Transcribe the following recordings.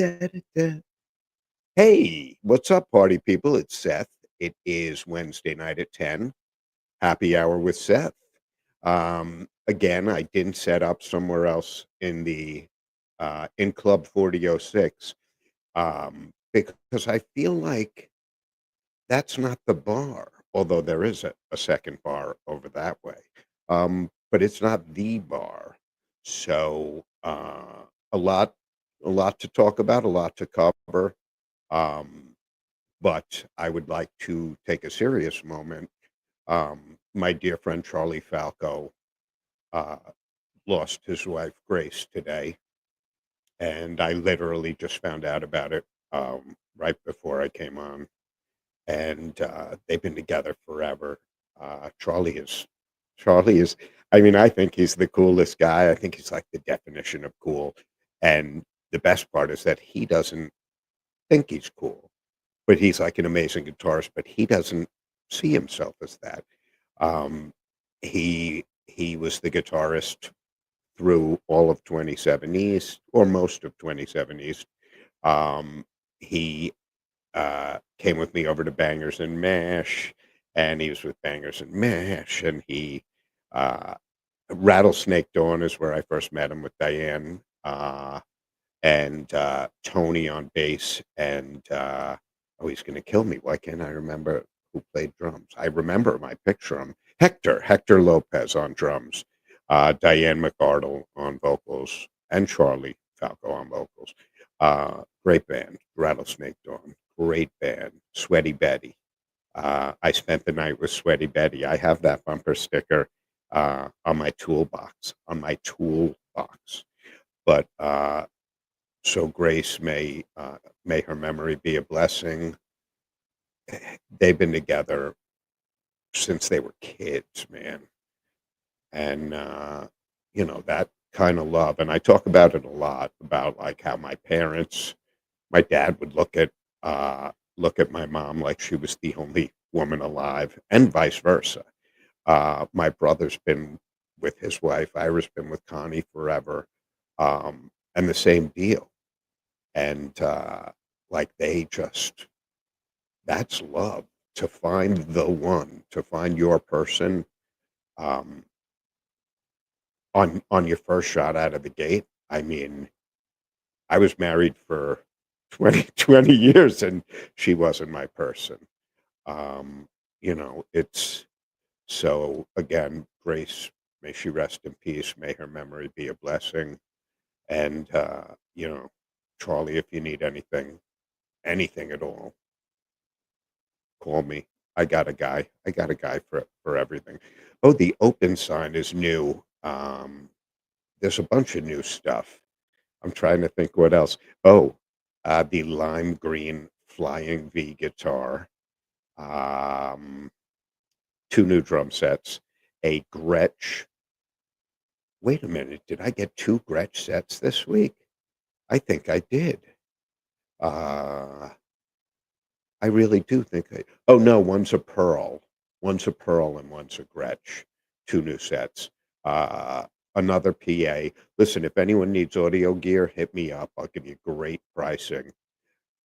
Da-da-da. Hey, what's up, party people? It's Seth. It is Wednesday night at 10. Happy hour with Seth. Again, I didn't set up somewhere else in the in Club 4006 because I feel like that's not the bar, although there is a second bar over that way. But it's not the bar. So a lot a lot to talk about, a lot to cover. Um, but I would like to take a serious moment. My dear friend Charlie Falco uh, lost his wife Grace today, and I literally just found out about it right before I came on. And they've been together forever. Charlie is, Charlie is. I mean, I think he's the coolest guy. I think he's like the definition of cool. And the best part is that he doesn't think he's cool. But he's like an amazing guitarist, but he doesn't see himself as that. Um, he was the guitarist through all of 27 East or most of 27 East. He came with me over to Bangers and Mash, and he was with Bangers and Mash, and he uh, Rattlesnake Dawn is where I first met him with Diane. And Tony on bass, and oh, he's going to kill me. Why can't I remember who played drums? I remember him. I picture him. Hector Lopez on drums, Diane McArdle on vocals, and Charlie Falco on vocals. Great band, Rattlesnake Dawn. Great band, Sweaty Betty. I spent the night with Sweaty Betty. I have that bumper sticker on my toolbox. But so Grace may her memory be a blessing. They've been together since they were kids, man, and that kind of love. And I talk about it a lot about like how my dad would look at my mom like she was the only woman alive, and vice versa. My brother's been with his wife. Ira's been with Connie forever, and the same deal. And like they just that's love, to find the one, to find your person, um, on your first shot out of the gate. I mean, I was married for 20 years, and she wasn't my person. Um, it's so again, Grace, may she rest in peace, may her memory be a blessing. And Charlie, if you need anything at all, call me. I got a guy for everything. Oh, the open sign is new. There's a bunch of new stuff. I'm trying to think what else. Oh, the lime green Flying V guitar. Um, two new drum sets. A Gretsch. Wait a minute. Did I get two Gretsch sets this week? I think I did. Uh, I really do think oh, no, one's a Pearl. One's a Pearl and one's a Gretsch. Two new sets. Uh, Another PA. Listen, if anyone needs audio gear, hit me up. I'll give you great pricing.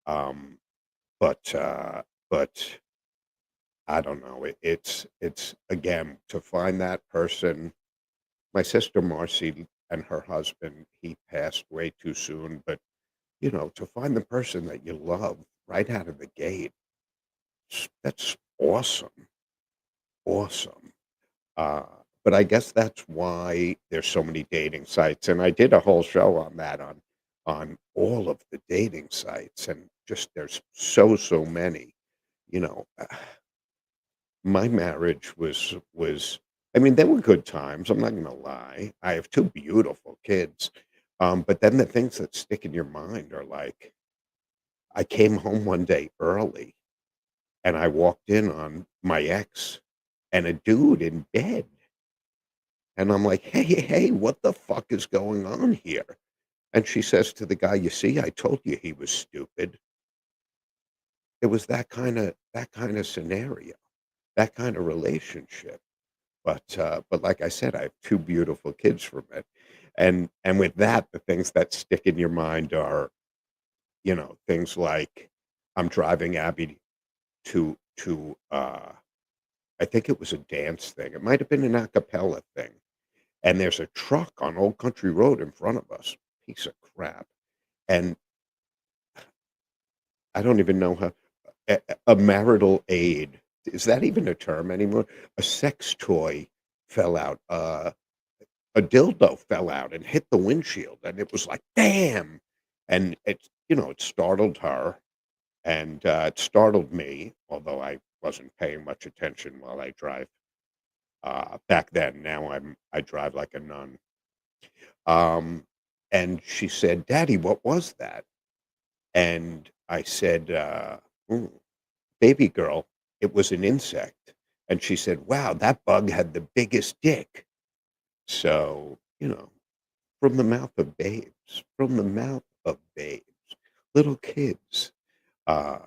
Um, but but I don't know. It's again, to find that person. My sister Marcy and her husband, he passed way too soon, but to find the person that you love right out of the gate, that's awesome. Awesome. Uh, but I guess that's why there's so many dating sites, and I did a whole show on that, on all of the dating sites, and just there's so many. You know, my marriage was. I mean, there were good times. I'm not going to lie. I have two beautiful kids, but then the things that stick in your mind are like, I came home one day early, and I walked in on my ex and a dude in bed. And I'm like, hey, what the fuck is going on here? And she says to the guy, you see, I told you he was stupid. It was that kind of scenario, that kind of relationship. But like I said, I have two beautiful kids from it. And with that, the things that stick in your mind are things like I'm driving Abby to I think it was a dance thing. It might have been an a cappella thing. And there's a truck on Old Country Road in front of us. Piece of crap. And I don't even know how a marital aid, is that even a term anymore? A sex toy fell out. A dildo fell out and hit the windshield, and it was like, "Damn!" And it startled her, and, it startled me, although I wasn't paying much attention while I drive, back then. Now I drive like a nun. Um, and she said, "Daddy, what was that?" And I said, "Mm, baby girl, it was an insect." And she said, "Wow, that bug had the biggest dick." So, from the mouth of babes, from the mouth of babes, little kids. Uh,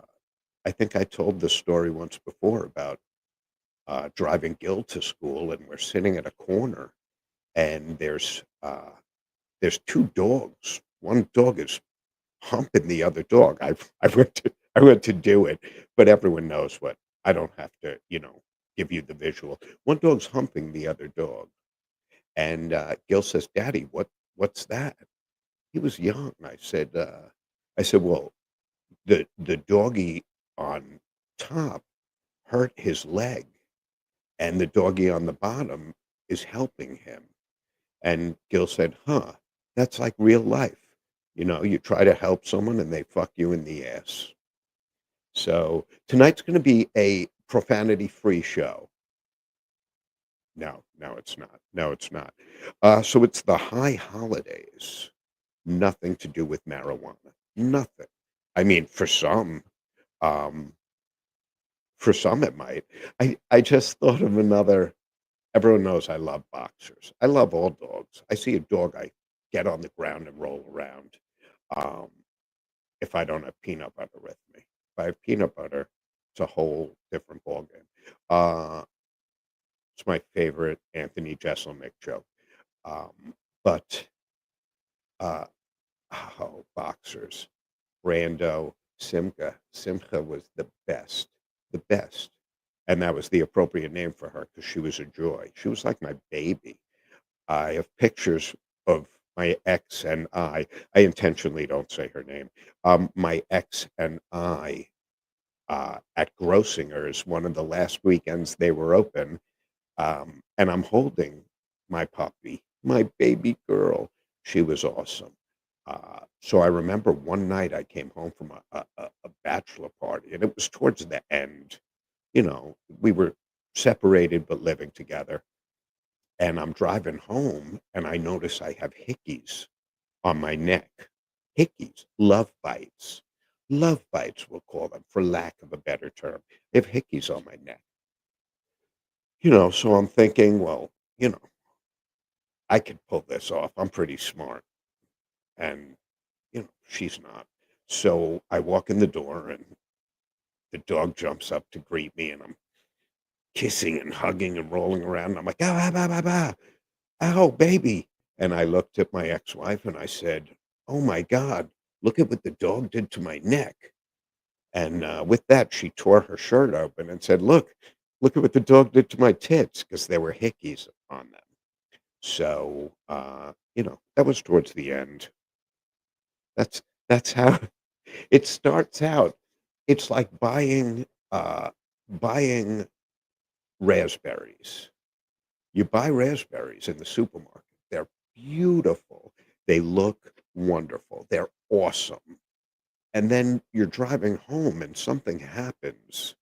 I think I told this story once before about driving Gil to school, and we're sitting at a corner, and there's two dogs. One dog is humping the other dog. I went to do it, but everyone knows what. I don't have to, give you the visual. One dog's humping the other dog, and Gil says, "Daddy, what's that?" He was young. I said, "Well, the doggy on top hurt his leg, and the doggy on the bottom is helping him." And Gil said, "Huh, that's like real life. You try to help someone and they fuck you in the ass." So tonight's going to be a profanity-free show. No, no, it's not. No, it's not. So it's the high holidays. Nothing to do with marijuana. Nothing. I mean, um, for some it might. I just thought of another. Everyone knows I love boxers. I love all dogs. I see a dog, I get on the ground and roll around. Um, if I don't have peanut butter with me. If I have peanut butter, it's a whole different ballgame. Uh, it's my favorite Anthony Jeselnik joke. But uh, boxers. Brando, Simcha was the best, the best. And that was the appropriate name for her because she was a joy. She was like my baby. I have pictures of my ex and I intentionally don't say her name. My ex and I at Grossinger's, one of the last weekends they were open, and I'm holding my puppy, my baby girl. She was awesome. So I remember one night I came home from a bachelor party, and it was towards the end. We were separated but living together. And I'm driving home, and I notice I have hickeys on my neck. Hickeys, love bites. Love bites, we'll call them, for lack of a better term. I have hickeys on my neck. So I'm thinking, well, I could pull this off. I'm pretty smart. And, she's not. So I walk in the door, and the dog jumps up to greet me, and I'm kissing and hugging and rolling around. And I'm like, "Ah, ah, ah, ah, ah. Ow, baby." And I looked at my ex-wife and I said, "Oh my God, look at what the dog did to my neck." And with that, she tore her shirt open and said, look at what the dog did to my tits, because there were hickeys on them. So, that was towards the end. That's how it starts out. It's like buying raspberries. You buy raspberries in the supermarket. They're beautiful. They look wonderful. They're awesome. And then you're driving home and something happens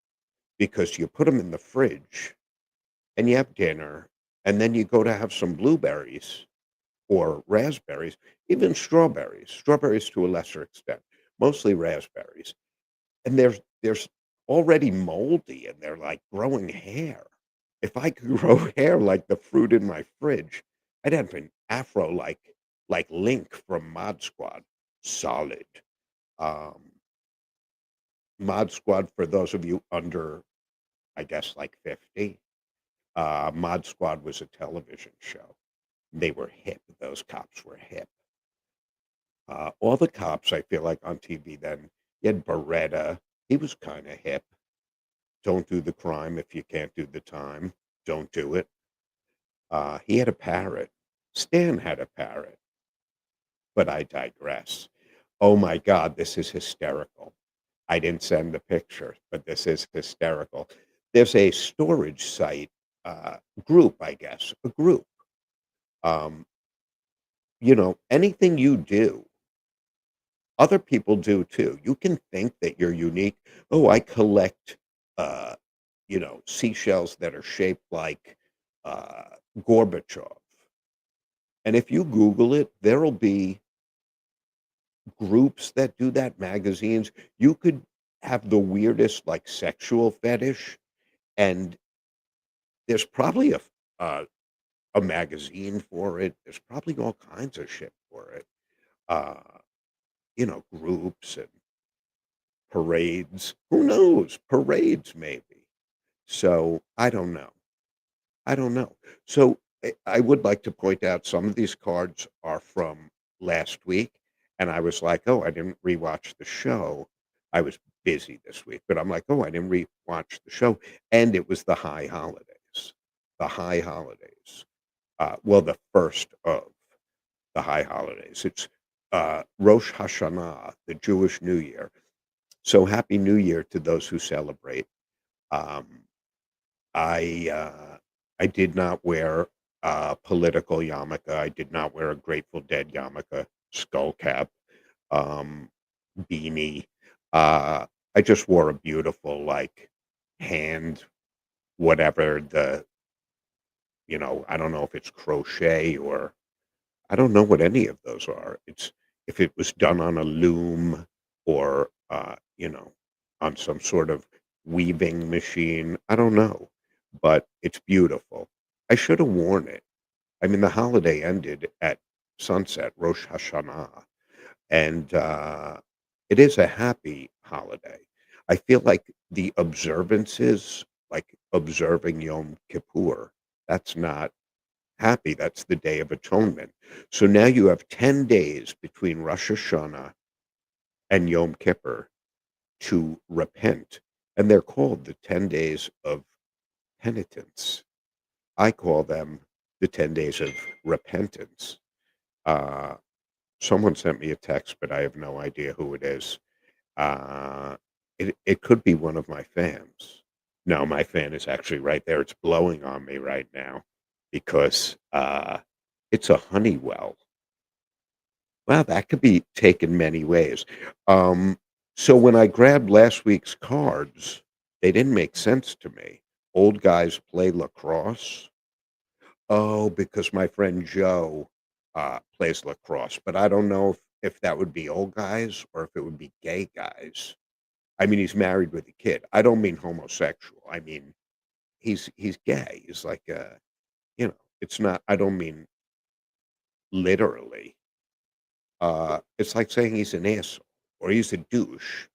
because you put them in the fridge and you have dinner and then you go to have some blueberries or raspberries, even strawberries to a lesser extent, mostly raspberries. And there's already moldy and they're like growing hair. If I could grow hair like the fruit in my fridge, I'd have an afro like Link from Mod Squad. Solid. Um, Mod Squad, for those of you under, I guess, like 50, Mod Squad was a television show. They were hip. Those cops were hip. All the cops, I feel like, on TV then. You had Beretta. He was kinda hip. Don't do the crime if you can't do the time. Don't do it. He had a parrot. Stan had a parrot, but I digress. Oh my god, this is hysterical. I didn't send the picture, but this is hysterical. There's a storage site, group, I guess, a group. Um, anything you do, other people do too. You can think that you're unique. "Oh, I collect, uh, seashells that are shaped like, uh, Gorbachev." And if you Google it, there'll be groups that do that, magazines. You could have the weirdest, like, sexual fetish, and there's probably a magazine for it. There's probably all kinds of shit for it. Uh, groups and parades. Who knows? Parades, maybe. So, I don't know. I don't know. So, I would like to point out some of these cards are from last week, and I was like, "Oh, I didn't rewatch the show." I was busy this week, but I'm like, "Oh, I didn't rewatch the show," and it was the high holidays. The high holidays. Well, the first of the high holidays. It's, Rosh Hashanah, the Jewish New Year. So, happy New Year to those who celebrate. Um I did not wear a political yarmulke. I did not wear a Grateful Dead yarmulke, skull cap, um, beanie. Uh, I just wore a beautiful, like, hand whatever I don't know if it's crochet or I don't know what any of those are. It's if it was done on a loom or, on some sort of weaving machine, I don't know, but it's beautiful. I should have worn it. I mean, the holiday ended at sunset, Rosh Hashanah, and, it is a happy holiday. I feel like the observances, like observing Yom Kippur, that's not happy, that's the Day of Atonement. So now you have 10 days between Rosh Hashanah and Yom Kippur to repent, and they're called the 10 days of penitence. I call them the 10 days of repentance. Uh, Someone sent me a text, but I have no idea who it is. Uh, it could be one of my fans. No, my fan is actually right there. It's blowing on me right now because, it's a Honeywell. Well, that could be taken many ways. Um, so when I grabbed last week's cards, they didn't make sense to me. Old guys play lacrosse? Oh, because my friend Joe, plays lacrosse, but I don't know if that would be old guys or if it would be gay guys. I mean, he's married with a kid. I don't mean homosexual. I mean, he's gay. He's like, it's not I don't mean literally. It's like saying he's an asshole or he's a douche.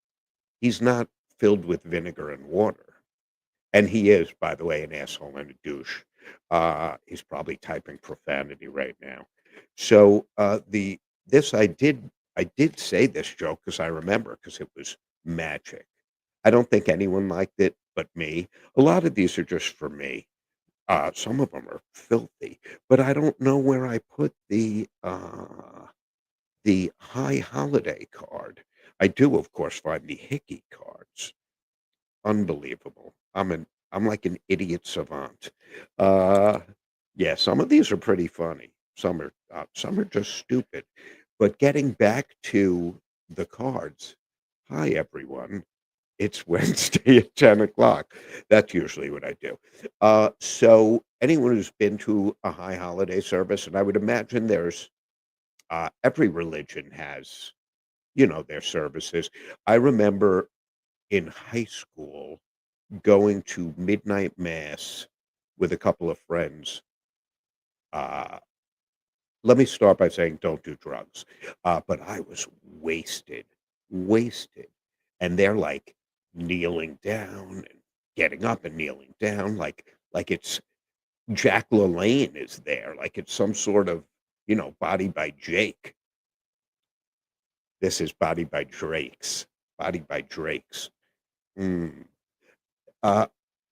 He's not filled with vinegar and water. And he is, by the way, an asshole and a douche. He's probably typing profanity right now. So the this I did say this joke because I remember because it was magic. I don't think anyone liked it but me. A lot of these are just for me. Some of them are filthy, but I don't know where I put the high holiday card. I do, of course, find the hickey cards. Unbelievable. I'm like an idiot savant. Uh, yeah, some of these are pretty funny. Some are just stupid. But getting back to the cards. Hi, everyone. It's Wednesday at 10 o'clock. That's usually what I do. So anyone who's been to a high holiday service, and I would imagine there's every religion has, their services. I remember in high school going to midnight mass with a couple of friends. Uh, Let me start by saying don't do drugs. But I was wasted, wasted. And they're like kneeling down and getting up and kneeling down like it's Jack LaLanne is there, like it's some sort of, Body by Jake. This is Body by Drakes. Body by Drakes. Mm. Uh,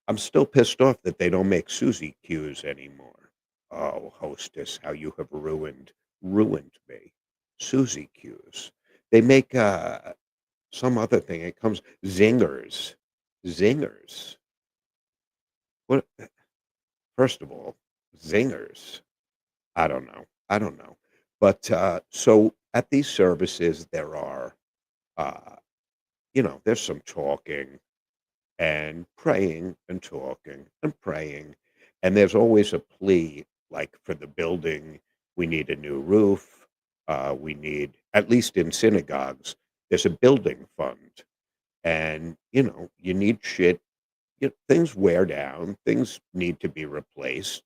I'm still pissed off that they don't make Suzy Q's anymore. Oh, hostess, how you have ruined me. Suzy Q's. They make some other thing. It comes zingers. Zingers. What first of all, zingers. I don't know. I don't know. But so at these services there are uh there's some talking and praying and talking and praying. And there's always a plea, like for the building, we need a new roof. We need, at least in synagogues, there's a building fund. And, you need shit. Things wear down, things need to be replaced.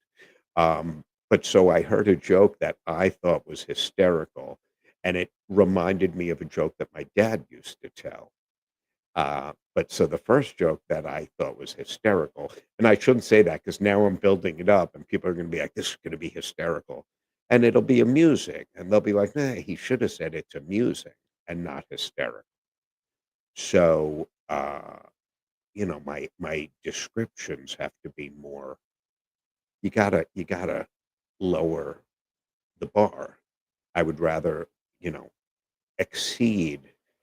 But so I heard a joke that I thought was hysterical. And it reminded me of a joke that my dad used to tell. But so the first joke that I thought was hysterical, and I shouldn't say that because now I'm building it up and people are going to be like, this is going to be hysterical. And it'll be amusing. And they'll be like, nah, he should have said it's amusing and not hysterical. So, my descriptions have to be more, you gotta lower the bar. I would rather, you know, exceed.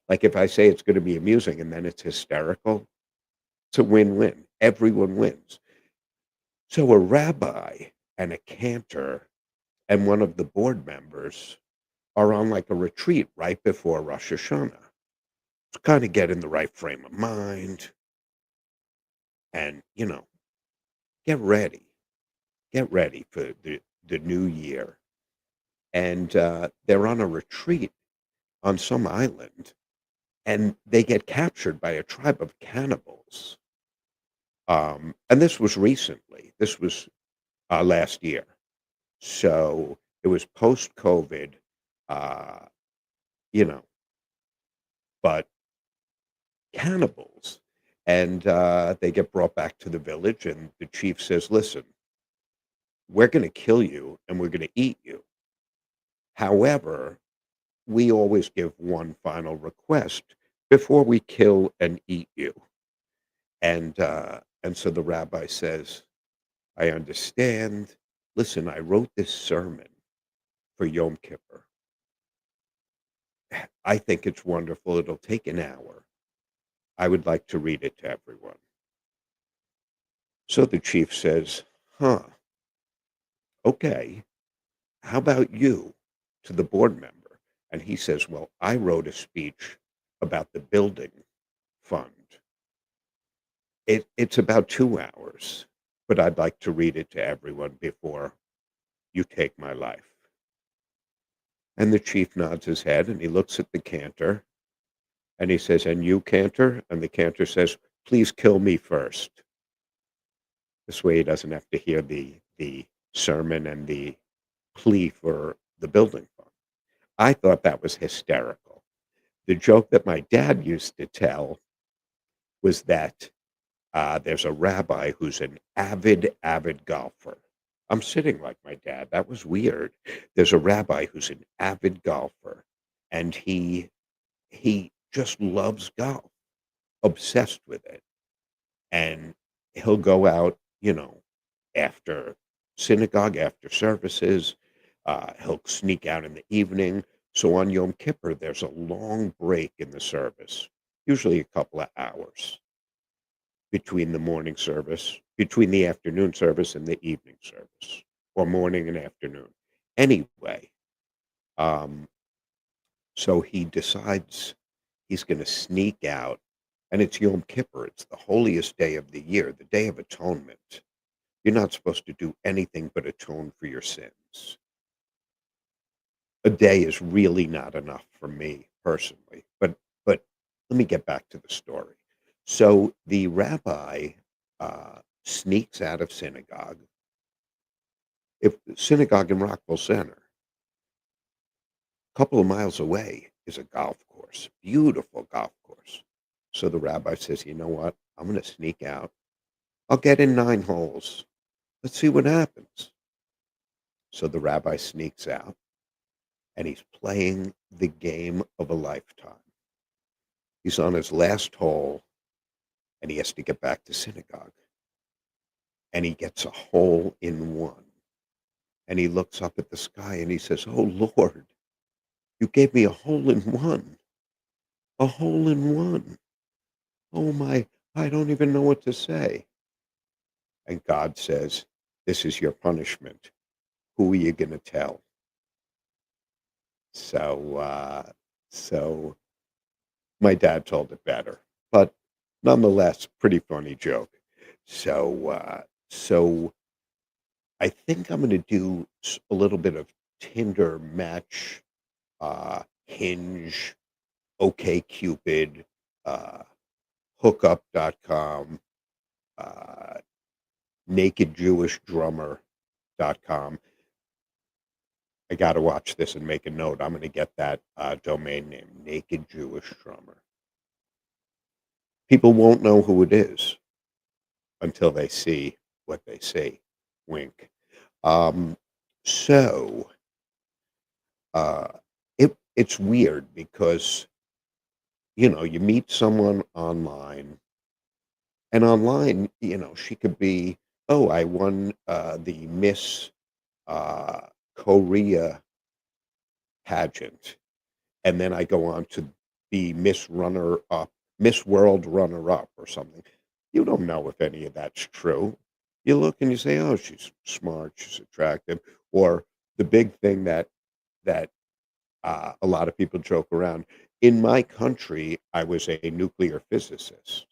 Like if I say it's going to be amusing and then it's hysterical, it's a win-win. Everyone wins. So a rabbi and a cantor and one of the board members are on like a retreat right before Rosh Hashanah to kind of get in the right frame of mind and, get ready. Get ready for the new year. And they're on a retreat on some island and they get captured by a tribe of cannibals. And this was recently. This was last year. So it was post-COVID, uh, you know, but cannibals. And they get brought back to the village, and the chief says, listen, we're going to kill you and we're going to eat you. However, we always give one final request before we kill and eat you. And so the rabbi says, I understand. Listen, I wrote this sermon for Yom Kippur. I think it's wonderful. It'll take an hour. I would like to read it to everyone. So the chief says, huh, okay, how about you to the board member? And he says, well, I wrote a speech about the building fund. It's about 2 hours, but I'd like to read it to everyone before you take my life. And the chief nods his head and he looks at the cantor and he says, and you, cantor? And the cantor says, please kill me first. This way he doesn't have to hear the sermon and the plea for the building fund. I thought that was hysterical. The joke that my dad used to tell was that there's a rabbi who's an avid golfer. I'm sitting like my dad. That was weird. There's a rabbi who's an avid golfer, and he just loves golf, obsessed with it. And he'll go out, after synagogue, after services. He'll sneak out in the evening. So on Yom Kippur, there's a long break in the service, usually a couple of hours between the morning service, between the afternoon service and the evening service, or morning and afternoon. Anyway, um, so he decides he's going to sneak out, and it's Yom Kippur. It's the holiest day of the year, the Day of Atonement. You're not supposed to do anything but atone for your sins. A day is really not enough for me personally. But let me get back to the story. So the rabbi sneaks out of synagogue. If synagogue in Rockville Center, a couple of miles away is a golf course, beautiful golf course. So the rabbi says, you know what? I'm going to sneak out. I'll get in 9 holes. Let's see what happens. So the rabbi sneaks out and he's playing the game of a lifetime. He's on his last hole, and he has to get back to synagogue, and he gets a hole in one. And he looks up at the sky and he says, "Oh Lord, you gave me a hole in one, a hole in one. Oh my, I don't even know what to say." And God says, "This is your punishment. Who are you going to tell?" So, so my dad told it better, but nonetheless, pretty funny joke. So I think I'm going to do a little bit of Tinder match, Hinge, OkCupid, uh, hookup.com, uh, nakedjewishdrummer.com. I got to watch this and make a note. I'm going to get that domain name, Naked Jewish Drummer. People won't know who it is until they see what they see. Wink. Um, so uh, it's weird because you meet someone online, and online, she could be, oh, I won the Miss uh, Korea pageant, and then I go on to be Miss Runner Up, Miss World Runner Up, or something. You don't know if any of that's true. You look and you say, "Oh, she's smart, she's attractive," or the big thing that a lot of people joke around. In my country, I was a nuclear physicist.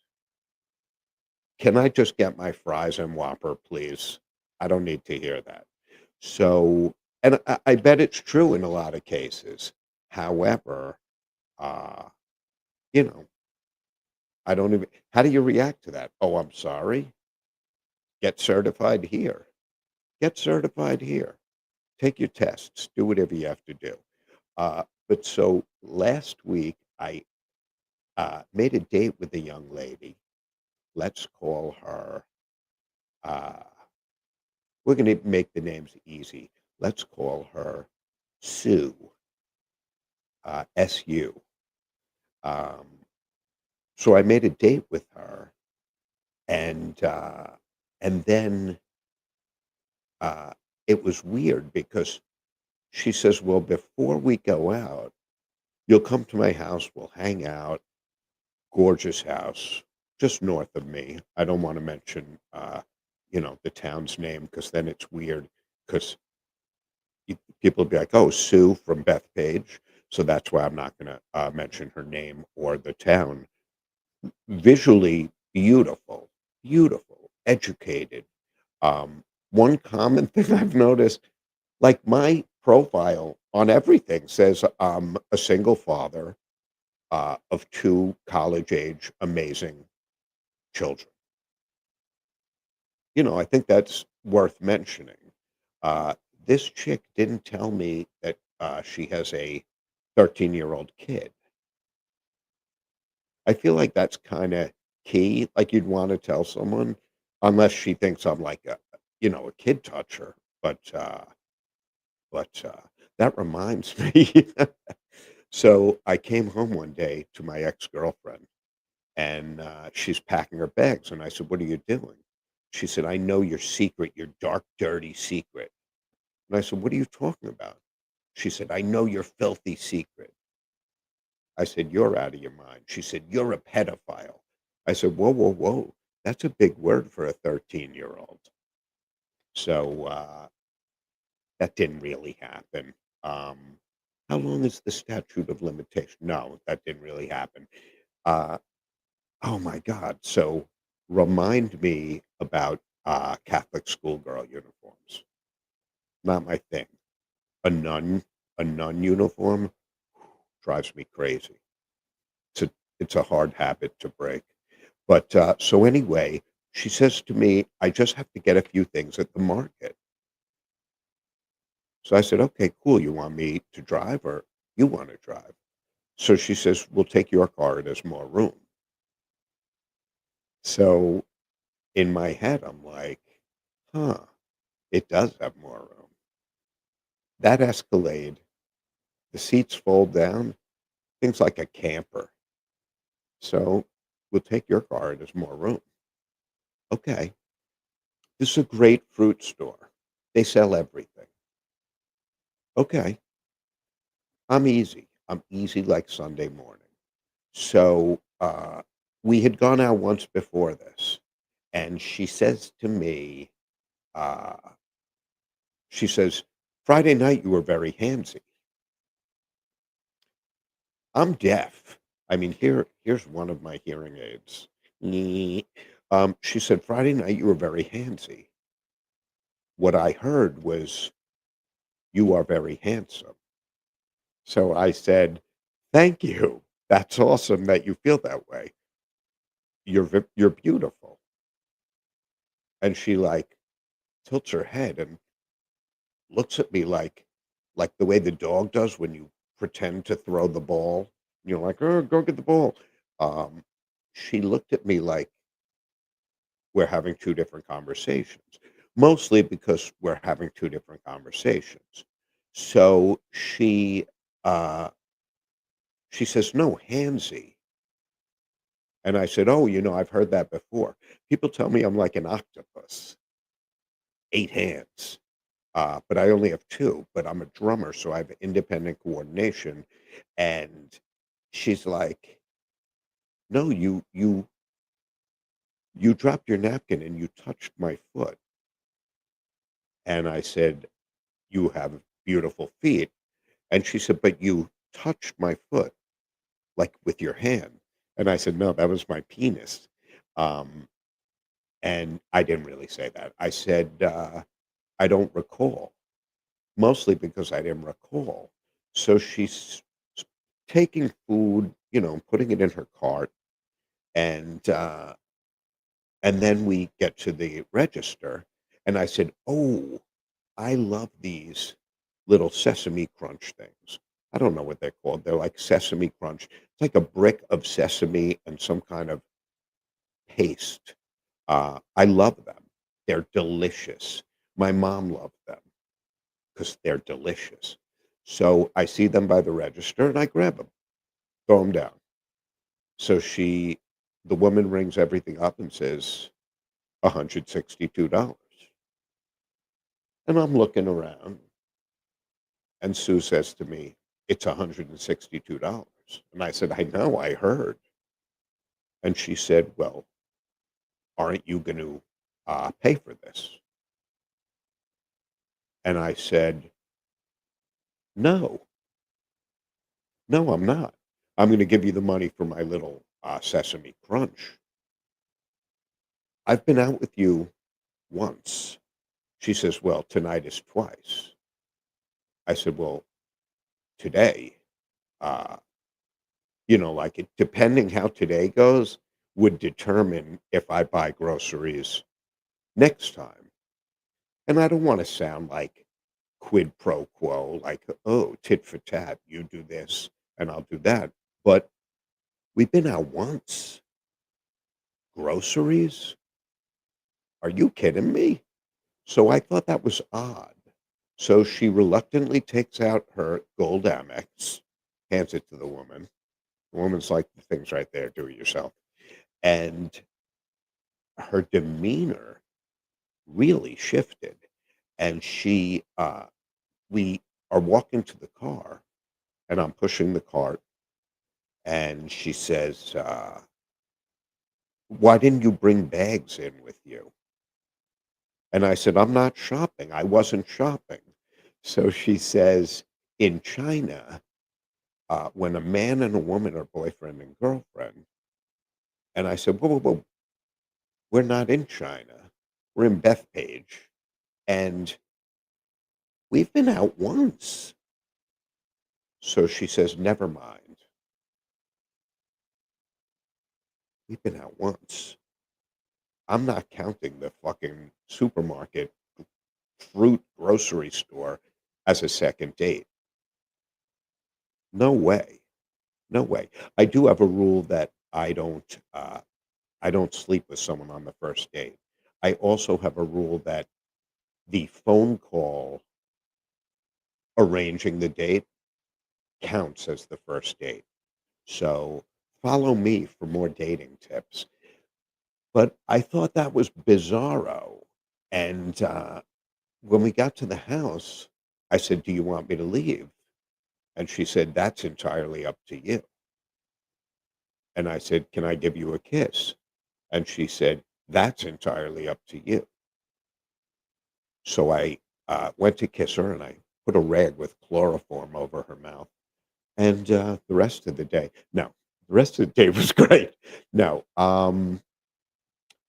Can I just get my fries and Whopper, please? I don't need to hear that. So, and I bet it's true in a lot of cases. However, uh, you know, I don't even, how do you react to that? Oh, I'm sorry. Get certified here. Get certified here. Take your tests. Do whatever you have to do. But so last week, I made a date with a young lady. Let's call her, uh, we're going to make the names easy. Let's call her Sue, SU. Um, so I made a date with her, and uh, and then uh, it was weird because she says, "Well, before we go out, you'll come to my house. We'll hang out. Gorgeous house, just north of me. I don't want to mention, the town's name because then it's weird. Because people will be like, "Oh, Sue from Bethpage," so that's why I'm not going to mention her name or the town. Visually beautiful, beautiful, educated. One common thing I've noticed, like my profile on everything says a single father of two college age amazing children. I think that's worth mentioning. Uh, this chick didn't tell me that she has a 13-year-old kid. I feel like that's kind of key. Like you'd want to tell someone, unless she thinks I'm like a kid toucher. But that reminds me. So I came home one day to my ex-girlfriend, and she's packing her bags, and I said, "What are you doing?" She said, "I know your secret, your dark, dirty secret." And I said, "What are you talking about?" She said, "I know your filthy secret." I said, "You're out of your mind." She said, "You're a pedophile." I said, "Whoa, whoa, whoa. That's a big word for a 13-year-old." So that didn't really happen. Um, how long is the statute of limitation? No, that didn't really happen. Uh, oh my God. So remind me about Catholic schoolgirl uniforms. Not my thing. A nun, a nun uniform drives me crazy. It's a hard habit to break. But so anyway, she says to me, "I just have to get a few things at the market." So I said, "Okay, cool. You want me to drive or you want to drive?" So she says, "We'll take your car. It has more room." So in my head, I'm like, huh, it does have more room. That Escalade, The seats fold down, things like a camper. So we'll take your car. There's more room. Okay. This is a great fruit store. They sell everything. Okay. I'm easy. I'm easy like Sunday morning. So we had gone out once before this, and she says to me, uh, she says, Friday night you were very handsy. I'm deaf. I mean, here's one of my hearing aids. Nyeh. She said, Friday night you were very handsy. What I heard was, you are very handsome. So I said, thank you. That's awesome that you feel that way. You're beautiful. And she like tilts her head and looks at me like the way the dog does when you pretend to throw the ball. You're like, oh, go get the ball. Um, she looked at me like we're having two different conversations, mostly because we're having two different conversations. So uh, she says, no, handsy. And I said, oh, I've heard that before. People tell me I'm like an octopus, 8 hands. But I only have two, but I'm a drummer, so I have independent coordination. And she's like, no, you dropped your napkin and you touched my foot. And I said, you have beautiful feet. And she said, but you touched my foot like with your hand. And I said, no, that was my penis. Um, and I didn't really say that. I said, I don't recall, mostly because I didn't recall. So she's taking food, putting it in her cart, and then we get to the register, and I said, "Oh, I love these little Sesame Crunch things." I don't know what they're called. They're like Sesame Crunch. It's like a brick of sesame and some kind of paste. I love them. They're delicious. My mom loved them because they're delicious. So I see them by the register and I grab them, throw them down. So the woman rings everything up and says $162. And I'm looking around and Sue says to me, it's $162. And I said, I know, I heard. And she said, well, aren't you going to pay for this? And I said, no, no, I'm not. I'm going to give you the money for my little Sesame Crunch. I've been out with you once. She says, well, tonight is twice. I said, well, today, uh, like depending how today goes would determine if I buy groceries next time. And I don't want to sound like quid pro quo, like, oh, tit for tat, you do this and I'll do that. But we've been out once. Groceries? Are you kidding me? So I thought that was odd. So she reluctantly takes out her gold Amex, hands it to the woman. The woman's like, the thing's right there, do it yourself. And her demeanor really shifted. And we are walking to the car, and I'm pushing the cart, and she says, why didn't you bring bags in with you? And I said, I'm not shopping. I wasn't shopping. So she says, in China, when a man and a woman are boyfriend and girlfriend, and I said, whoa, whoa, whoa, we're not in China. We're in Bethpage. And we've been out once. So she says, never mind. We've been out once. I'm not counting the fucking supermarket, fruit grocery store as a second date. No way. No way. I do have a rule that I don't sleep with someone on the first date. I also have a rule that the phone call arranging the date counts as the first date. So follow me for more dating tips. But I thought that was bizarro. And when we got to the house, I said, "Do you want me to leave?" And she said, "That's entirely up to you." And I said, "Can I give you a kiss?" And she said, "That's entirely up to you." So I went to kiss her and I put a rag with chloroform over her mouth. And the rest of the day, no, the rest of the day was great. No,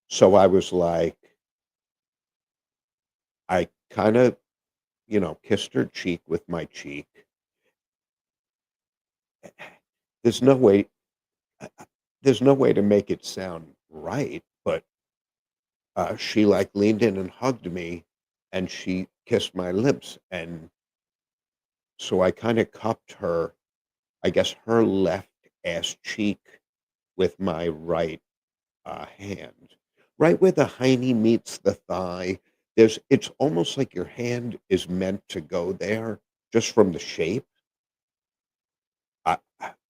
so I was like, I kind of, kissed her cheek with my cheek. There's no way, there's no way to make it sound right, but she like leaned in and hugged me, and she kissed my lips, and so I kind of cupped her, I guess, her left ass cheek with my right hand, right where the hiney meets the thigh. It's almost like your hand is meant to go there just from the shape.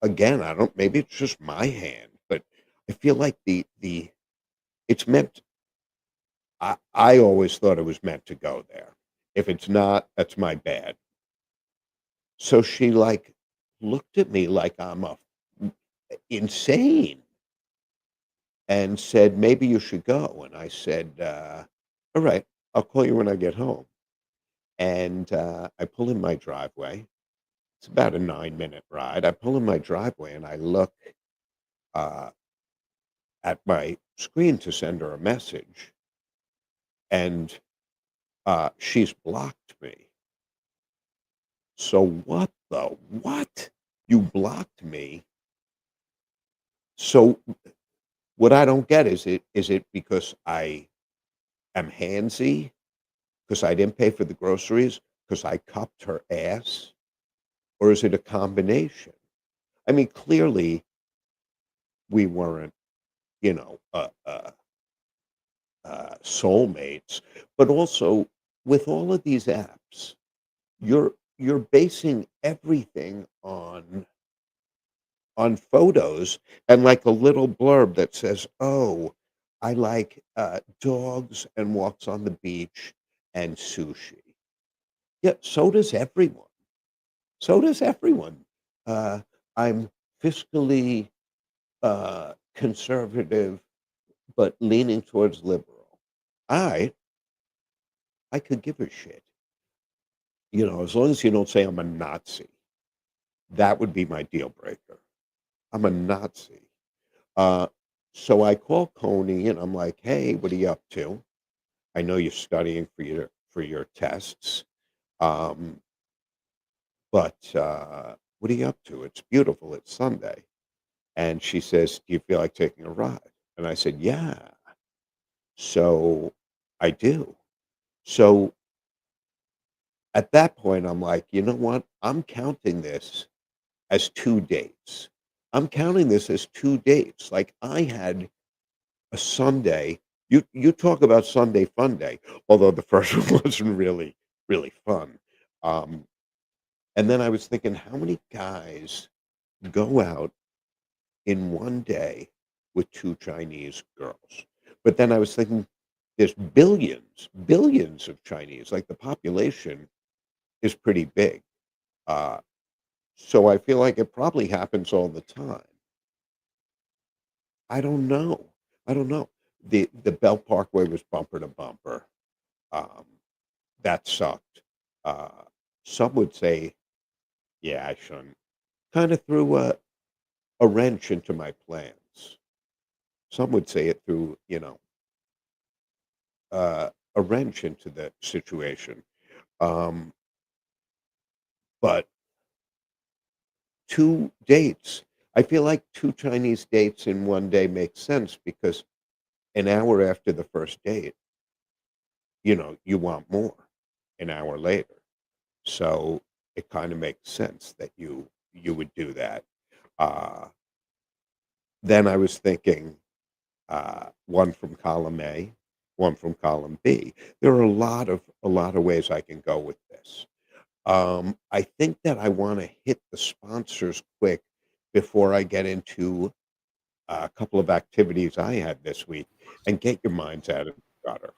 Again, I don't. Maybe it's just my hand, but I feel like the it's meant. I always thought it was meant to go there. If it's not, that's my bad. So she like looked at me like I'm insane and said, "Maybe you should go." And I said, "All right, I'll call you when I get home." And I pull in my driveway. It's about a 9-minute ride. I pull in my driveway and I look uh, at my screen to send her a message, and she's blocked me. So what the what? You blocked me. So what I don't get is it because I am handsy? Because I didn't pay for the groceries? Because I cupped her ass? Or is it a combination? I mean, clearly we weren't, you know, soulmates, but also with all of these apps, you're basing everything on photos and like a little blurb that says, "Oh, I like dogs and walks on the beach and sushi." Yeah, so does everyone. So does everyone. Uh, I'm fiscally conservative, but leaning towards liberal. I could give a shit. As long as you don't say I'm a Nazi, that would be my deal breaker. I'm a Nazi. Uh, so I call Coney and I'm like, "Hey, what are you up to? I know you're studying for your tests, um, but what are you up to? It's beautiful. It's Sunday." And she says, "Do you feel like taking a ride?" And I said, "Yeah." So I do. So at that point, I'm like, "You know what? I'm counting this as 2 dates. I'm counting this as 2 dates." Like, I had a Sunday. You talk about Sunday fun day, although the first one wasn't really, really fun. Um, and then I was thinking, how many guys go out in one day with 2 Chinese girls? But then I was thinking, there's billions, billions of Chinese, like, the population is pretty big. Uh, so I feel like it probably happens all the time. I don't know. I don't know. The Belt Parkway was bumper to bumper. Um, that sucked. Uh, some would say, "Yeah, I shouldn't." Kind of threw a wrench into my plans. Some would say it threw, a wrench into the situation. Um, but 2 dates. I feel like 2 Chinese dates in one day makes sense because an hour after the first date, you want more an hour later. So it kind of makes sense that you would do that. Uh, then I was thinking, one from column A, one from column B. There are a lot of ways I can go with this. I think that I wanna hit the sponsors quick before I get into a couple of activities I had this week and get your minds out of the gutter.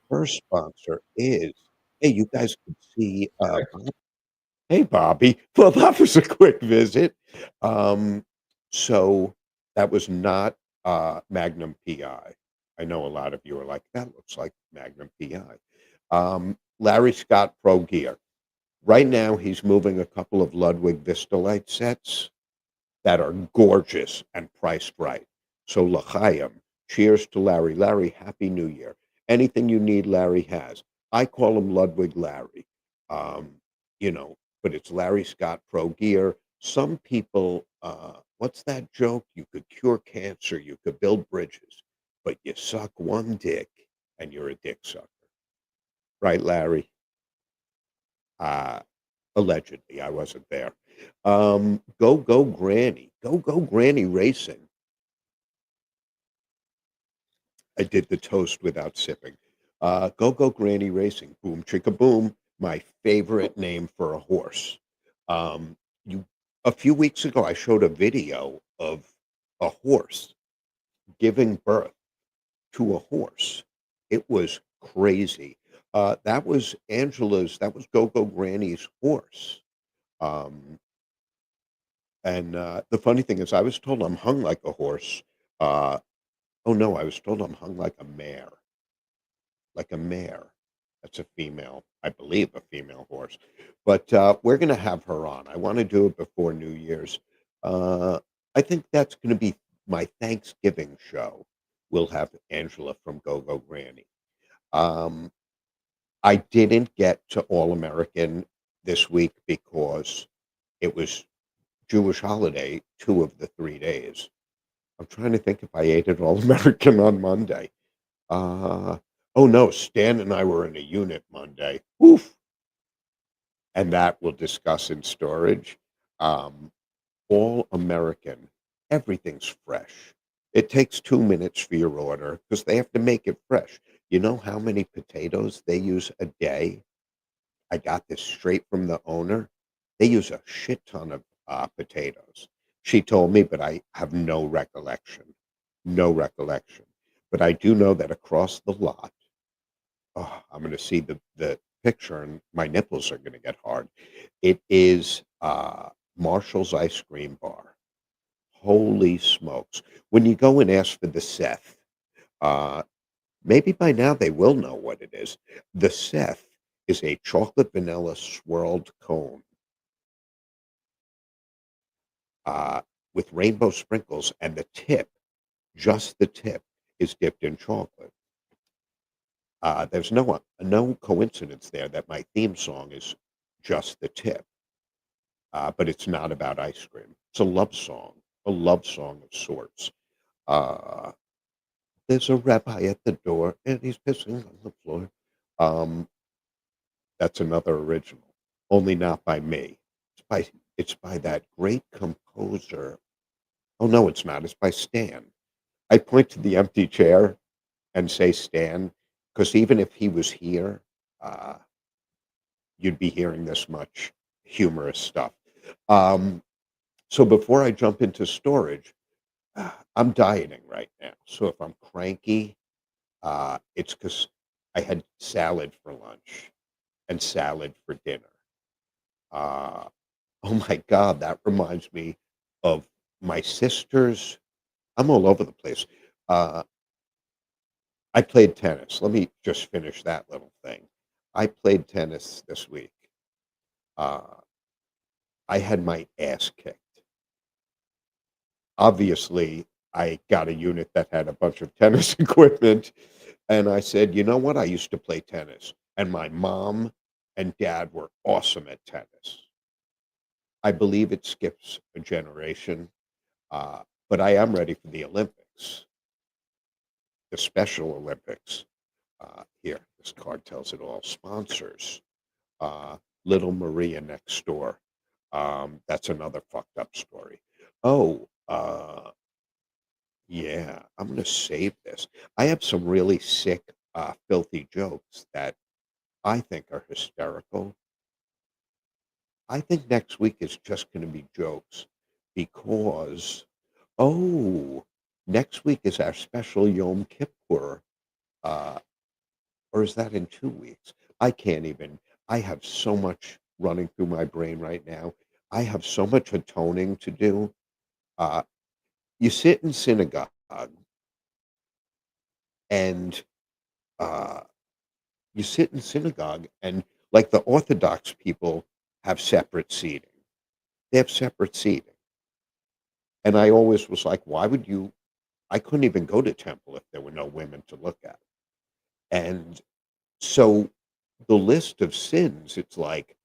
First sponsor is hey, you guys could see, hey, Bobby. Well, that was a quick visit. Um, so that was not, Magnum PI. I know a lot of you are like, "That looks like Magnum PI." Larry Scott Pro Gear. Right now, he's moving a couple of Ludwig Vistalite sets that are gorgeous and priced right. So l'chaim. Cheers to Larry. Larry, happy New Year. Anything you need, Larry has. I call him Ludwig Larry. Um, you know, but it's Larry Scott Pro Gear. Some people, what's that joke? You could cure cancer, you could build bridges, but you suck one dick and you're a dick sucker. Right, Larry? Uh, Allegedly, I wasn't there. Go Go Granny. Go Go Granny Racing. I did the toast without sipping. Go Go Granny Racing. Boom chicka boom. My favorite name for a horse. You a few weeks ago I showed a video of a horse giving birth to a horse. It was crazy. That was Go Go Granny's horse. Um, And, the funny thing is I was told I'm hung like a horse. Uh, oh, no, I was told I'm hung like a mare, like a mare. That's a female, I believe, a female horse. But, we're gonna have her on. I wanna do it before New Year's. Uh, I think that's gonna be my Thanksgiving show. We'll have Angela from Go Go Granny. Um, I didn't get to All American this week because it was Jewish holiday 2 of the 3 days. I'm trying to think if I ate at All American on Monday. Uh, oh, no, Stan and I were in a unit Monday. Oof, and that we'll discuss in storage. Um, All American, everything's fresh. It takes 2 minutes for your order because they have to make it fresh. You know how many potatoes they use a day? I got this straight from the owner. They use a shit ton of, potatoes. She told me, but I have no recollection. No recollection. But I do know that across the lot, oh, I'm gonna see the picture and my nipples are gonna get hard. It is, Marshall's Ice Cream Bar. Holy smokes. When you go and ask for the Seth, uh, maybe by now they will know what it is. The Seth is a chocolate vanilla swirled cone, uh, with rainbow sprinkles, and the tip, just the tip, is dipped in chocolate. There's no coincidence there that my theme song is just the tip, but it's not about ice cream. It's a love song of sorts. Uh, there's a rabbi at the door, and he's pissing on the floor. Um, that's another original, only not by me. By it's by that great composer. Oh, no, it's not. It's by Stan. I point to the empty chair and say Stan, because even if he was here, uh, you'd be hearing this much humorous stuff. Um, so before I jump into storage, I'm dieting right now. So if I'm cranky, it's because I had salad for lunch and salad for dinner. Uh, oh my God, that reminds me of my sister's. I'm all over the place. Uh, I played tennis. Let me just finish that little thing. I played tennis this week. Uh, I had my ass kicked. Obviously, I got a unit that had a bunch of tennis equipment, and I said, "You know what? I used to play tennis, and my mom and dad were awesome at tennis." I believe it skips a generation, but I am ready for the Olympics, the Special Olympics. Here, this card tells it all. Sponsors. uh, Little Maria next door. That's another fucked up story. Oh, yeah, I'm gonna save this. I have some really sick, filthy jokes that I think are hysterical. I think next week is just gonna be jokes because oh, next week is our special Yom Kippur, uh, or is that in 2 weeks? I can't even I have so much running through my brain right now. I have so much atoning to do. Uh, you sit in synagogue and, uh, you sit in synagogue and, like, the Orthodox people have separate seating. They have separate seating, and I always was like, "Why would you?" I couldn't even go to temple if there were no women to look at, and so the list of sins, it's like,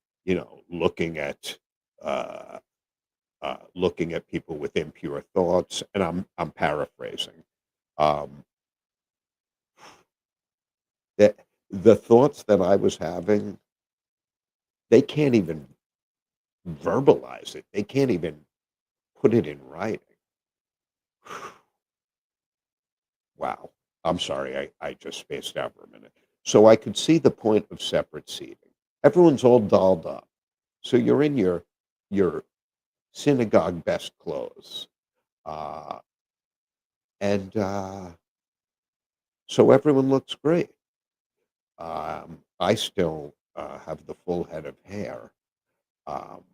uh, looking at people with impure thoughts, and I'm paraphrasing. Um, that the thoughts that I was having, they can't even verbalize it. They can't even put it in writing. Wow. I'm sorry. I just spaced out for a minute. So I could see the point of separate seating. Everyone's all dolled up. So you're in your synagogue best clothes. Uh, and so everyone looks great. I still have the full head of hair. Um,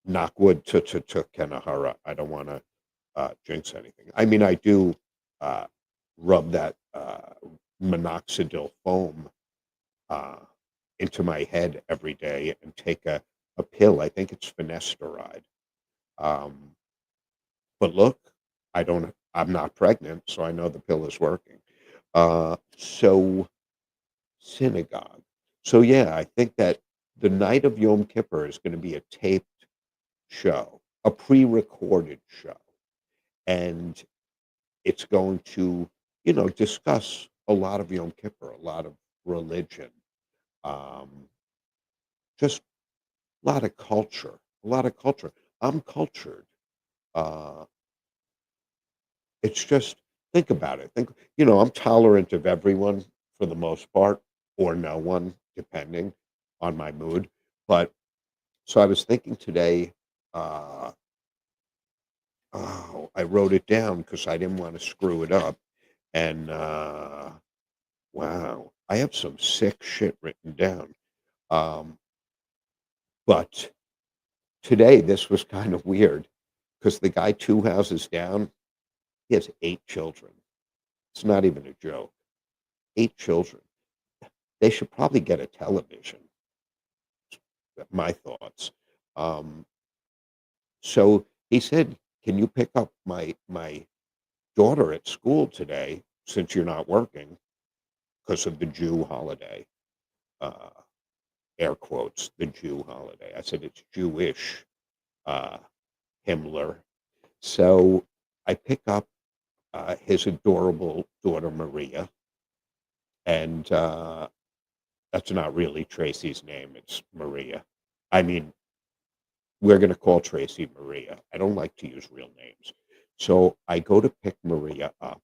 knock wood, Kenahara. I don't want to jinx anything. I mean, I do uh, rub that minoxidil foam uh, into my head every day and take a pill. I think it's finasteride. Um, but look, I'm not pregnant, so I know the pill is working. So synagogue. So yeah, I think that the night of Yom Kippur is going to be a taped show, a pre-recorded show, and it's going to, discuss a lot of Yom Kippur, a lot of religion, um, just a lot of culture, a lot of culture. I'm cultured. Uh, it's just think about it. I'm tolerant of everyone for the most part, or no one, depending on my mood. But so I was thinking today. Uh, oh, I wrote it down because I didn't want to screw it up. And wow, I have some sick shit written down. Um, but today, this was kind of weird because the guy 2 houses down, he has 8 children. It's not even a joke. 8 children. They should probably get a television, my thoughts. Um, so he said, "Can you pick up my daughter at school today since you're not working because of the Jew holiday?" Uh, air quotes, the Jew holiday. I said, "It's Jewish, uh, Himmler." So I pick up his adorable daughter Maria, and that's not really Tracy's name. It's Maria. I mean, we're going to call Tracy Maria. I don't like to use real names. So I go to pick Maria up,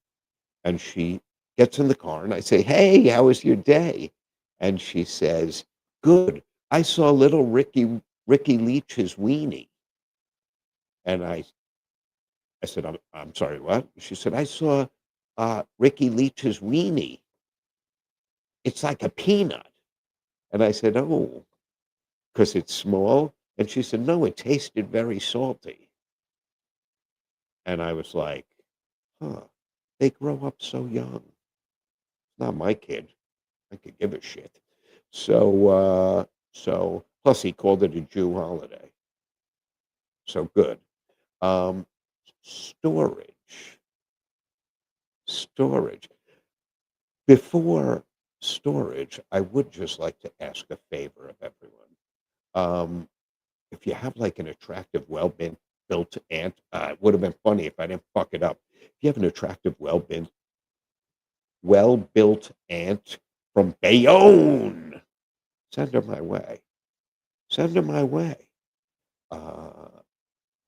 and she gets in the car, and I say, "Hey, how was your day?" And she says, "Good. I saw little Ricky Leach's weenie." And I said, I'm sorry, what?" She said, "I saw Ricky Leach's weenie. It's like a peanut." And I said, "Oh, because it's small?" And she said, "No, it tasted very salty." And I was like, huh, they grow up so young. Not my kid. I could give a shit. So, plus he called it a Jew holiday. So good. Um, storage. Storage. Before storage, I would just like to ask a favor of everyone. Um, if you have like an attractive, built ant, it would have been funny if I didn't fuck it up. If you have an attractive, well-built ant from Bayonne, send her my way. Send her my way. Uh,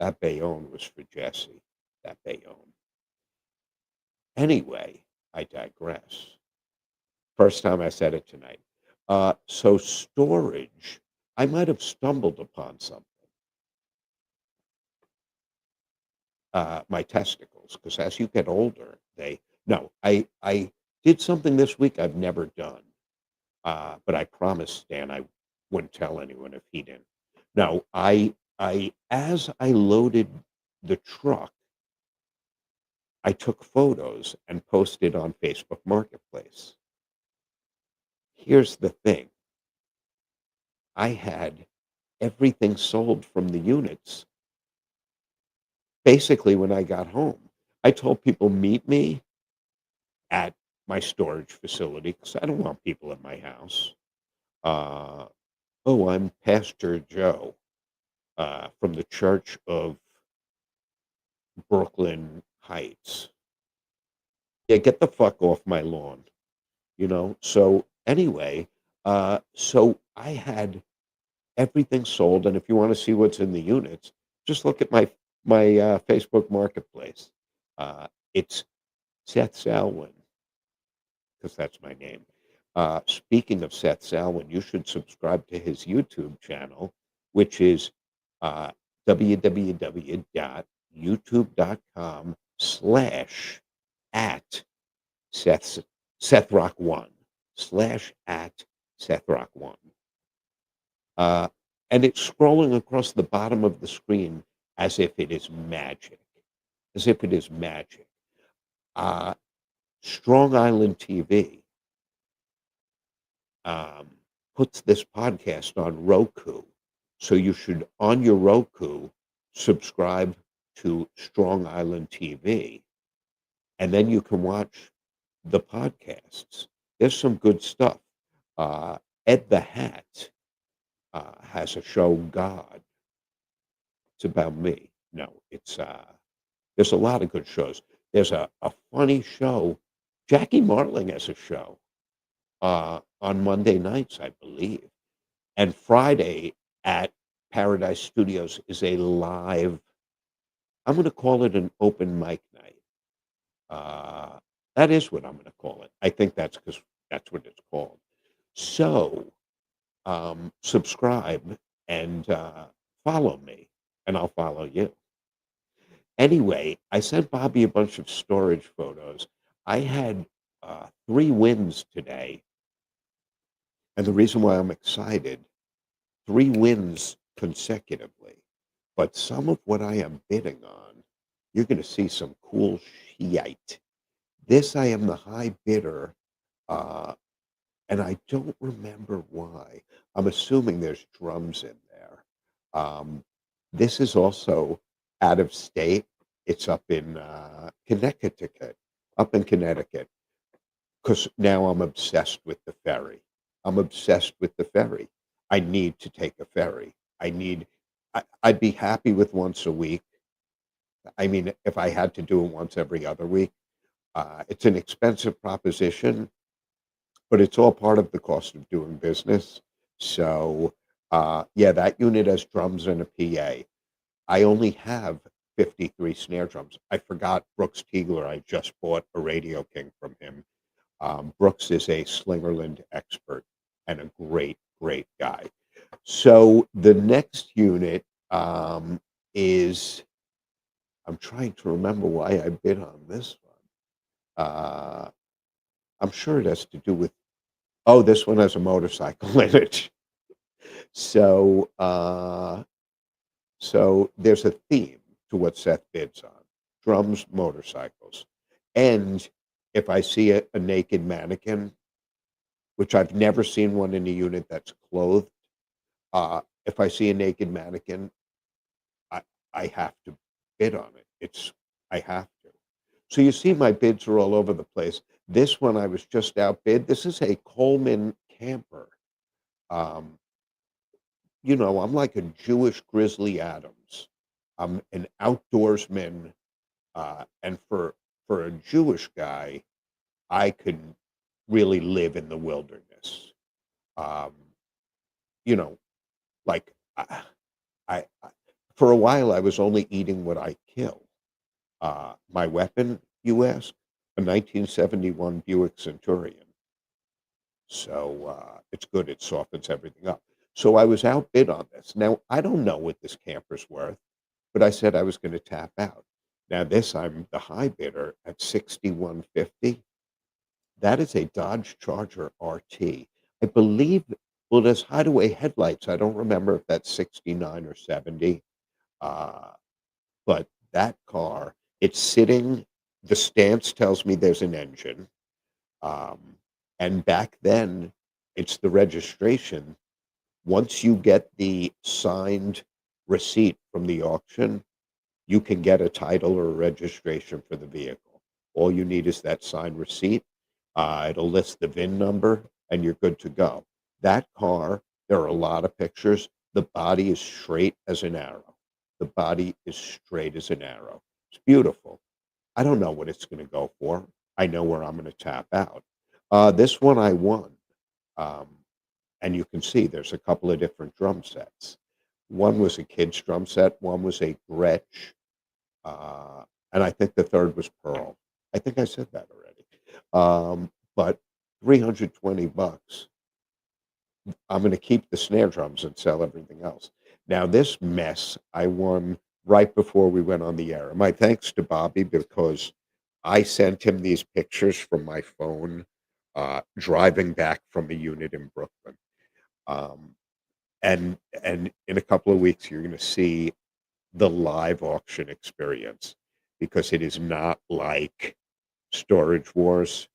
that Bayonne was for Jesse. That Bayonne. Anyway, I digress. First time I said it tonight. So storage. I might have stumbled upon something, my testicles, because as you get older, they no, I did something this week I've never done, but I promised Stan I wouldn't tell anyone if he didn't. No, I as I loaded the truck, I took photos and posted on Facebook Marketplace. Here's the thing, I had everything sold from the units basically when I got home. I told people, "Meet me at my storage facility because I don't want people at my house." Uh, "Oh, I'm Pastor Joe, from the Church of Brooklyn Heights." "Yeah, get the fuck off my lawn," you know? So, anyway, so I had everything sold, and if you wanna see what's in the units, just look at my Facebook Marketplace. It's Seth Salwin, because that's my name. Speaking of Seth Salwin, you should subscribe to his YouTube channel, which is uh, www.youtube.com/at Seth Seth Rock One /at Seth Rock One. Uh, and it's scrolling across the bottom of the screen as if it is magic, as if it is magic. Uh, Strong Island TV um, puts this podcast on Roku. So you should, on your Roku, subscribe to Strong Island TV, and then you can watch the podcasts. There's some good stuff. Uh, Ed the Hat has a show, God. It's about me. No, there's a lot of good shows. There's a funny show. Jackie Marling has a show on Monday nights, I believe. And Friday at Paradise Studios is a live, I'm going to call it an open mic night. Uh, that is what I'm going to call it. I think that's because that's what it's called. So subscribe and follow me, and I'll follow you. Anyway, I sent Bobby a bunch of storage photos. I had 3 wins today. And the reason why I'm excited, 3 wins consecutively. But some of what I am bidding on, you're going to see some cool shite. This, I am the high bidder, uh, and I don't remember why. I'm assuming there's drums in there. This is also out of state. It's up in Connecticut, up in Connecticut, because now I'm obsessed with the ferry. I'm obsessed with the ferry. I need to take a ferry. I'd be happy with once a week. I mean, if I had to do it once every other week, it's an expensive proposition, but it's all part of the cost of doing business. So, yeah, that unit has drums and a PA. I only have 53 snare drums. I forgot Brooks Teagler. I just bought a Radio King from him. Brooks is a Slingerland expert and a great, great guy. So the next unit is, I'm trying to remember why I bid on this one. I'm sure it has to do with, oh, this one has a motorcycle in it. So, so there's a theme to what Seth bids on: drums, motorcycles. And if I see a naked mannequin, which I've never seen one in a unit that's clothed, if I see a naked mannequin, I, I have to bid on it. I have to. So you see, my bids are all over the place. This one I was just outbid. This is a Coleman camper. Um, I'm like a Jewish Grizzly Adams. I'm an outdoorsman, and for a Jewish guy, I could really live in the wilderness. Um, you know, like I for a while I was only eating what I kill. My weapon, you ask, a 1971 Buick Centurion. So it's good. It softens everything up. So I was outbid on this. Now, I don't know what this camper's worth, but I said I was gonna tap out. Now this, I'm the high bidder at 6150. That is a Dodge Charger RT. I believe, well, there's hideaway headlights. I don't remember if that's 69 or 70. Uh, but that car, it's sitting, the stance tells me there's an engine. Um, and back then, it's the registration. Once you get the signed receipt from the auction, you can get a title or a registration for the vehicle. All you need is that signed receipt. It'll list the VIN number, and you're good to go. That car, there are a lot of pictures. The body is straight as an arrow. The body is straight as an arrow. It's beautiful. I don't know what it's going to go for. I know where I'm going to tap out. This one I won. Um, and you can see there's a couple of different drum sets. One was a kid's drum set, one was a Gretsch, uh, and I think the third was Pearl. I think I said that already. But 320 bucks. I'm going to keep the snare drums and sell everything else. Now, this mess I won right before we went on the air. My thanks to Bobby because I sent him these pictures from my phone driving back from a unit in Brooklyn. Um, and in a couple of weeks, you're going to see the live auction experience because it is not like Storage Wars.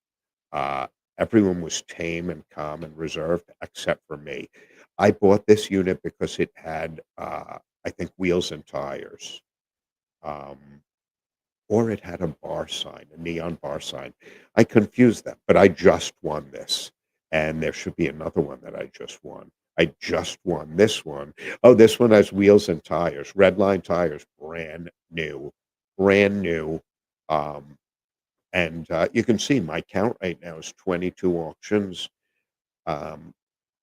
Uh, Everyone was tame and calm and reserved except for me. I bought this unit because it had, I think, wheels and tires, um, or it had a bar sign, a neon bar sign. I confused them, but I just won this, and there should be another one that I just won. I just won this one. Oh, this one has wheels and tires, red line tires, brand new, brand new. Um, and you can see my count right now is 22 auctions. Um,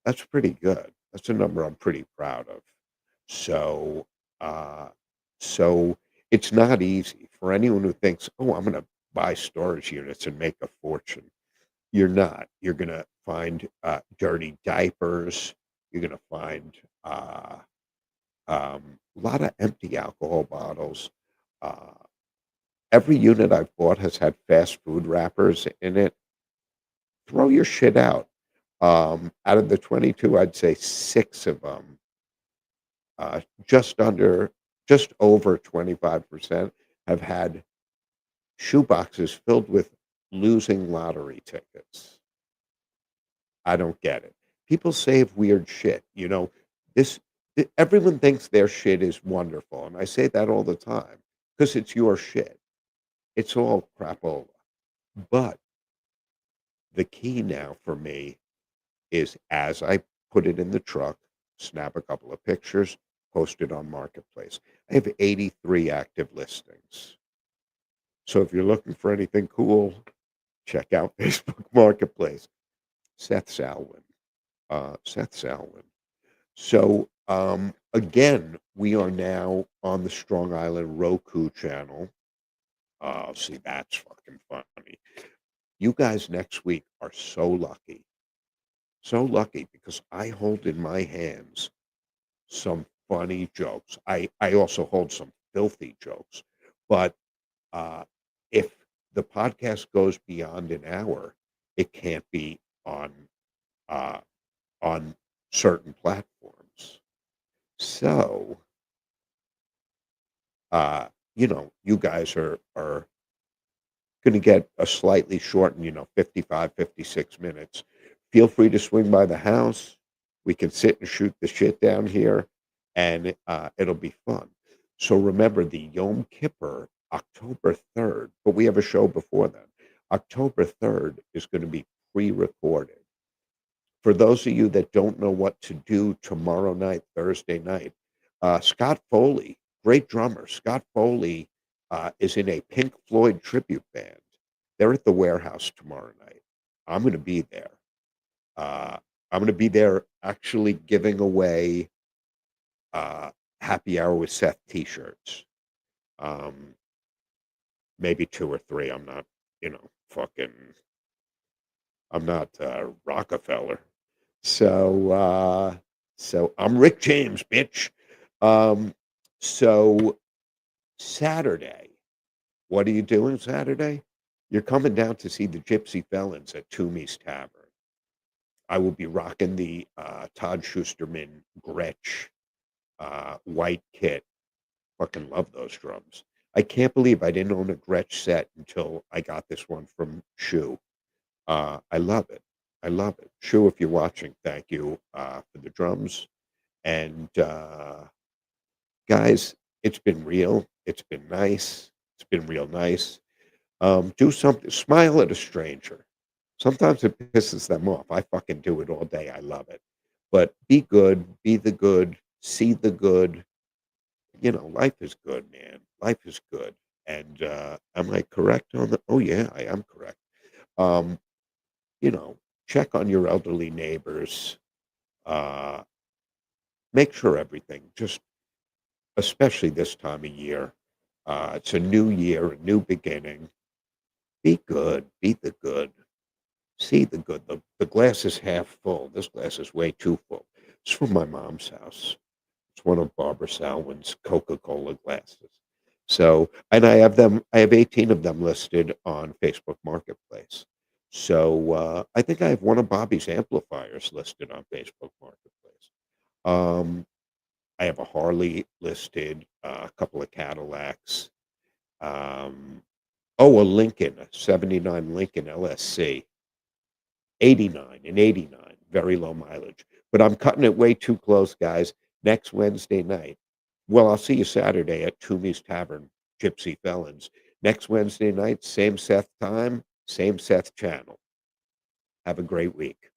that's pretty good. That's a number I'm pretty proud of. So, uh, so it's not easy for anyone who thinks, "Oh, I'm going to buy storage units and make a fortune." You're not. You're going to find dirty diapers. You're going to find a lot of empty alcohol bottles. Uh, every unit I've bought has had fast food wrappers in it. Throw your shit out. Out of the 22, I'd say 6 of them, uh, just under, just over 25% have had shoe boxes filled with losing lottery tickets. I don't get it. People save weird shit. This, everyone thinks their shit is wonderful. And I say that all the time because it's your shit. It's all crapola. But the key now for me is as I put it in the truck, snap a couple of pictures, post it on Marketplace. I have 83 active listings. So if you're looking for anything cool, check out Facebook Marketplace. Seth Salwin. Seth Salwin. So again, we are now on the Strong Island Roku channel. See, that's fucking funny. You guys next week are so lucky. So lucky because I hold in my hands some funny jokes. I also hold some filthy jokes, but uh, if the podcast goes beyond an hour, it can't be uh, on certain platforms. So uh, you guys are going to get a slightly shortened, 55, 56 minutes. Feel free to swing by the house. We can sit and shoot the shit down here, and it'll be fun. So remember the Yom Kippur, October 3rd, but we have a show before then. October 3rd is going to be pre-recorded. For those of you that don't know what to do tomorrow night, Thursday night, Scott Foley, great drummer, Scott Foley is in a Pink Floyd tribute band. They're at the warehouse tomorrow night. I'm going to be there. Uh, I'm going to be there actually giving away uh, happy hour with Seth t-shirts. Um, maybe 2 or 3. I'm not, fucking, I'm not Rockefeller. So, So I'm Rick James, bitch. Um, so Saturday, what are you doing Saturday? You're coming down to see the Gypsy Felons at Toomey's Tavern. I will be rocking the Todd Schusterman Gretsch white kit. Fucking love those drums. I can't believe I didn't own a Gretsch set until I got this one from Shu. I love it. I love it. Shu, if you're watching, thank you for the drums. And guys, it's been real. It's been nice. It's been real nice. Do something. Smile at a stranger. Sometimes it pisses them off. I fucking do it all day. I love it. But be good. Be the good. See the good. You know, life is good, man. Life is good. And am I correct on the? Oh yeah, I am correct. Um, you know, check on your elderly neighbors. Uh, make sure everything. Just especially this time of year. It's a new year, a new beginning. Be good. Be the good. See the good. The glass is half full. This glass is way too full. It's from my mom's house. It's one of Barbara Salwin's Coca-Cola glasses. So, and I have 18 of them listed on Facebook Marketplace. So, I think I have one of Bobby's amplifiers listed on Facebook Marketplace. Um, I have a Harley listed, a couple of Cadillacs. Um, oh, a Lincoln, a 79 Lincoln LSC. 89 and 89, very low mileage. But I'm cutting it way too close, guys. Next Wednesday night. Well, I'll see you Saturday at Toomey's Tavern, Gypsy Felons. Next Wednesday night, same Seth time, same Seth channel. Have a great week.